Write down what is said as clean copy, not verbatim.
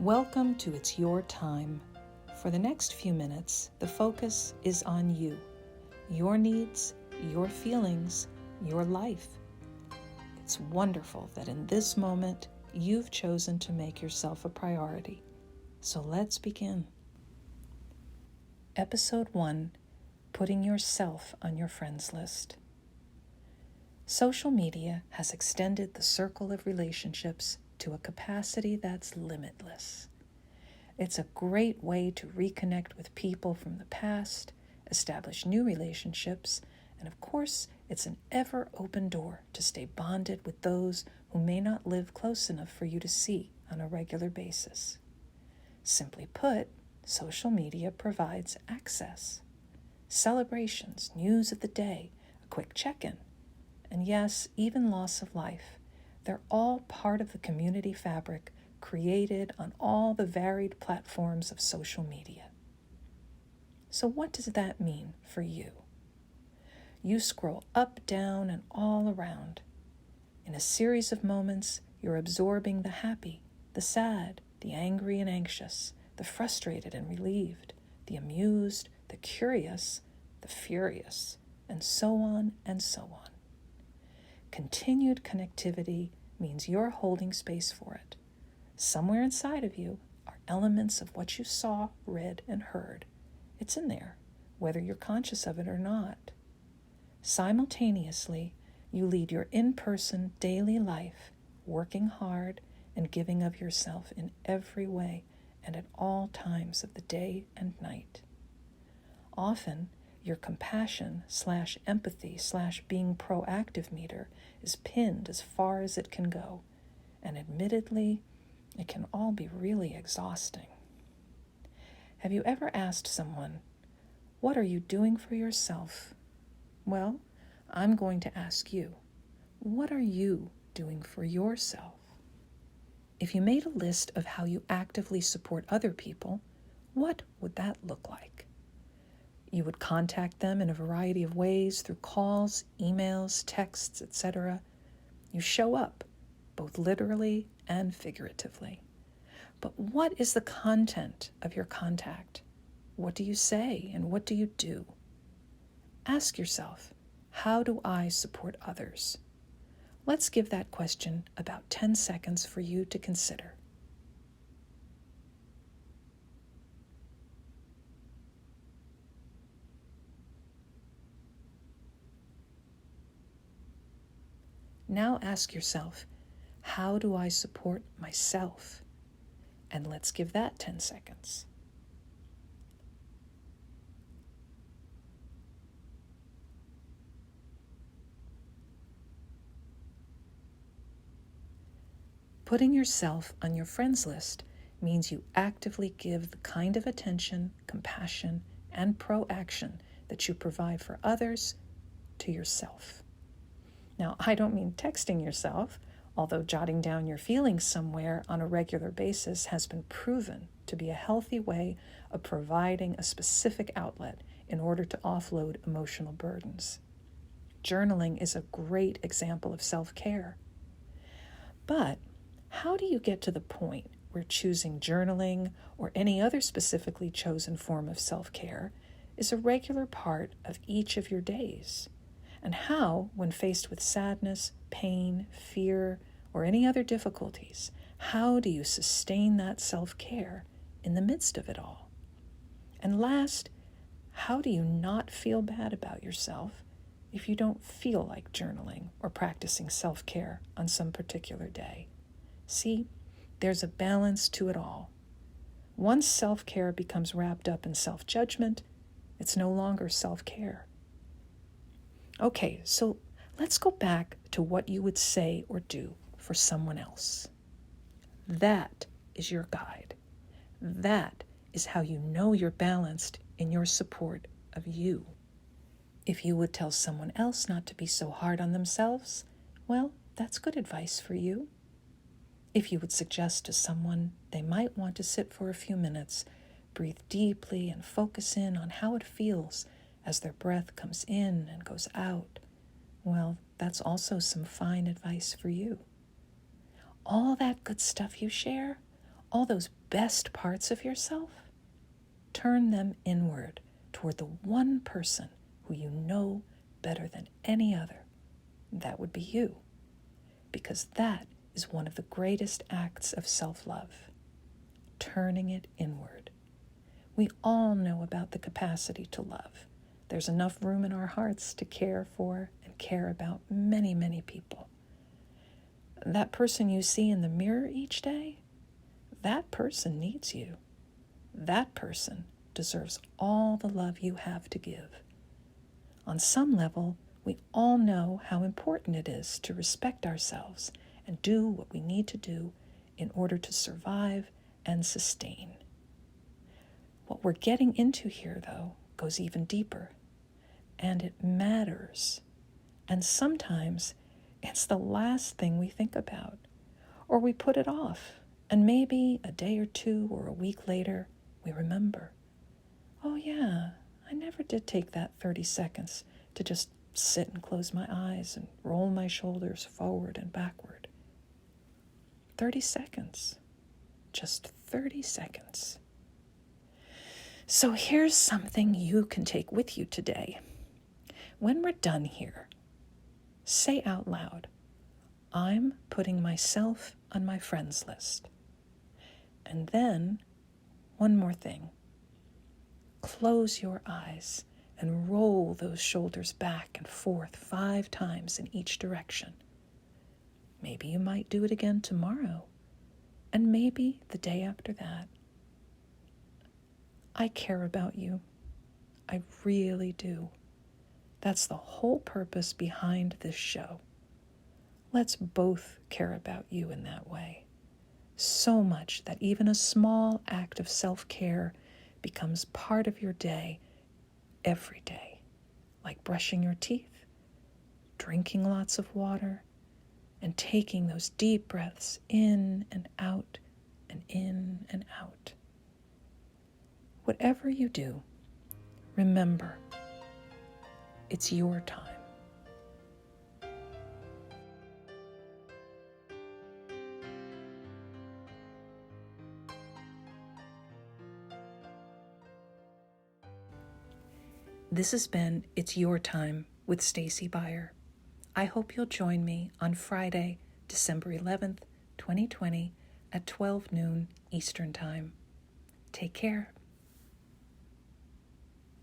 Welcome to It's Your Time. For the next few minutes, the focus is on you, your needs, your feelings, your life. It's wonderful that in this moment, you've chosen to make yourself a priority. So let's begin. Episode 1, Putting Yourself on Your Friends List. Social media has extended the circle of relationships to a capacity that's limitless. It's a great way to reconnect with people from the past, establish new relationships, and of course, it's an ever-open door to stay bonded with those who may not live close enough for you to see on a regular basis. Simply put, social media provides access. Celebrations, news of the day, a quick check-in, and yes, even loss of life. They're all part of the community fabric created on all the varied platforms of social media. So what does that mean for you? You scroll up, down, and all around. In a series of moments, you're absorbing the happy, the sad, the angry and anxious, the frustrated and relieved, the amused, the curious, the furious, and so on and so on. Continued connectivity means you're holding space for it. Somewhere inside of you are elements of what you saw, read, and heard. It's in there, whether you're conscious of it or not. Simultaneously, you lead your in-person daily life, working hard and giving of yourself in every way and at all times of the day and night. Often, your compassion/empathy/being proactive meter is pinned as far as it can go, and admittedly, it can all be really exhausting. Have you ever asked someone, "What are you doing for yourself?" Well, I'm going to ask you, what are you doing for yourself? If you made a list of how you actively support other people, what would that look like? You would contact them in a variety of ways through calls, emails, texts, etc. You show up, both literally and figuratively. But what is the content of your contact? What do you say and what do you do? Ask yourself, how do I support others? Let's give that question about 10 seconds for you to consider. Now ask yourself, how do I support myself? And let's give that 10 seconds. Putting yourself on your friends list means you actively give the kind of attention, compassion, and proaction that you provide for others to yourself. Now, I don't mean texting yourself, although jotting down your feelings somewhere on a regular basis has been proven to be a healthy way of providing a specific outlet in order to offload emotional burdens. Journaling is a great example of self-care. But how do you get to the point where choosing journaling or any other specifically chosen form of self-care is a regular part of each of your days? And how, when faced with sadness, pain, fear, or any other difficulties, how do you sustain that self-care in the midst of it all? And last, how do you not feel bad about yourself if you don't feel like journaling or practicing self-care on some particular day? See, there's a balance to it all. Once self-care becomes wrapped up in self-judgment, it's no longer self-care. Okay, so let's go back to what you would say or do for someone else. That is your guide. That is how you know you're balanced in your support of you. If you would tell someone else not to be so hard on themselves, well, that's good advice for you. If you would suggest to someone they might want to sit for a few minutes, breathe deeply and focus in on how it feels as their breath comes in and goes out, well, that's also some fine advice for you. All that good stuff you share, all those best parts of yourself, turn them inward toward the one person who you know better than any other. That would be you, because that is one of the greatest acts of self-love, turning it inward. We all know about the capacity to love. There's enough room in our hearts to care for and care about many, many people. That person you see in the mirror each day, that person needs you. That person deserves all the love you have to give. On some level, we all know how important it is to respect ourselves and do what we need to do in order to survive and sustain. What we're getting into here, though, goes even deeper, and it matters. And sometimes it's the last thing we think about, or we put it off, and maybe a day or two or a week later, we remember, oh yeah, I never did take that 30 seconds to just sit and close my eyes and roll my shoulders forward and backward. 30 seconds. Just 30 seconds. So here's something you can take with you today. When we're done here, say out loud, I'm putting myself on my friends list. And then, one more thing. Close your eyes and roll those shoulders back and forth 5 times in each direction. Maybe you might do it again tomorrow, and maybe the day after that. I care about you. I really do. That's the whole purpose behind this show. Let's both care about you in that way. So much that even a small act of self-care becomes part of your day every day, like brushing your teeth, drinking lots of water, and taking those deep breaths in and out and in and out. Whatever you do, remember, it's your time. This has been It's Your Time with Stacy Beyer. I hope you'll join me on Friday, December 11th, 2020 at 12 noon Eastern Time. Take care.